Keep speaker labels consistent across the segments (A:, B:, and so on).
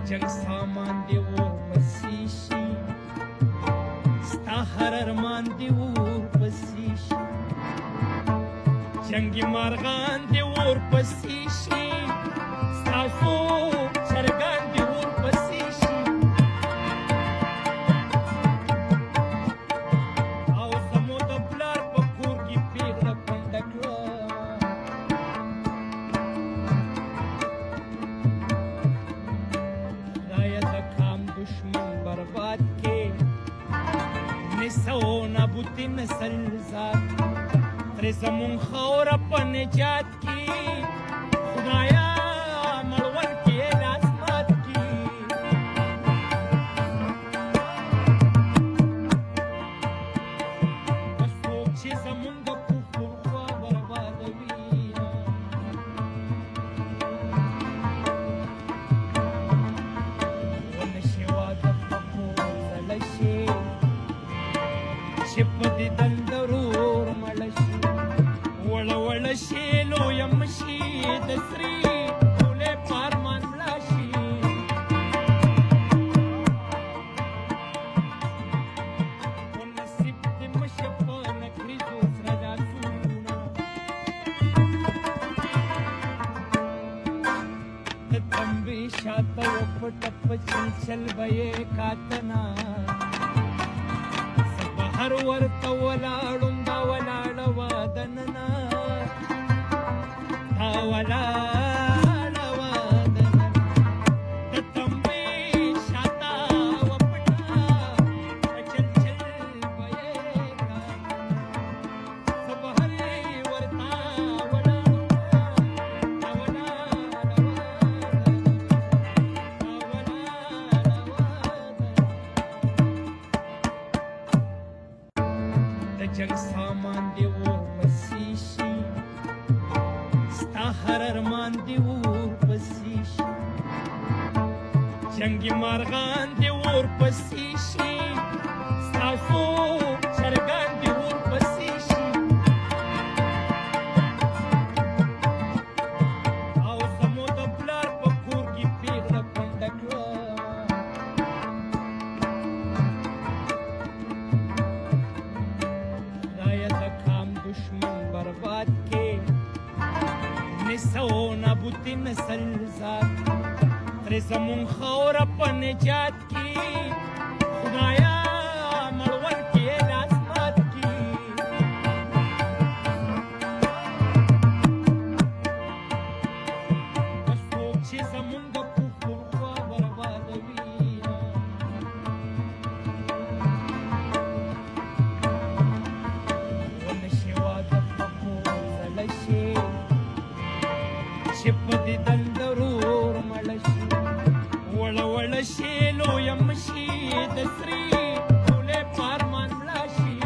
A: جنگ سامان دی ور پسې شي ستا هر ارمان دی ور پسې شي جنګي مارغان دی ور پسې شي ستاسو چرګان دی ور پسې شي او زموږ د پلار په کور کې پیغله کونډه کړه برباد के نسو نبوتی نسل ذات تر زمون خور په نجات کی خدایا مړور کې لاسمات کی اسوک چې زمون د کفر خوا بربادوي چې په دې دندرور مړ شي وړه وړه شي لویم شي د سري ټولې په ارمان مړه شي خو نصیب دې مشه په نکریزو سره لاسونه د تنبې شاته وپټه په چلچل به یې کاتنه هر ورته ولاړم دا ولاړه وه دننه دا ولاړه وه دننه د تنبې شاته وپټه په چلچل به یې کاتنه زه به هر ورته ولاړم دا ولاړه وه جنگ سامان دی ور پسې شي ستا هر ارمان دی ور پسې شي جنګي مارغان دی ور پسې شي ستاسو چرګان دی ور پسې شي او زموږ د پلار په کور کې پیغله کونډه کړه برباد के نسو نبوتی نسل ذات تر زمون خور په نجات کی خدایا مړور کې لاسمات کی اسوک چې زمون د کفر خوا بربادوي چې په دې دندرور مړ شي وړه وړه شي لویم شي د سري ټولې په ارمان مړه شي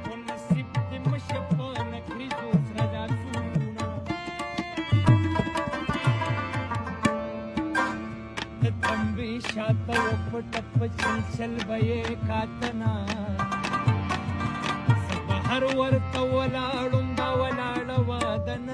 A: خو نصیب دې مشه په نکریزو سره لاسونه د تنبې شاته وپټه په چلچل به یې کاتنه هر ورته ولاړم دا ولاړه وه دننه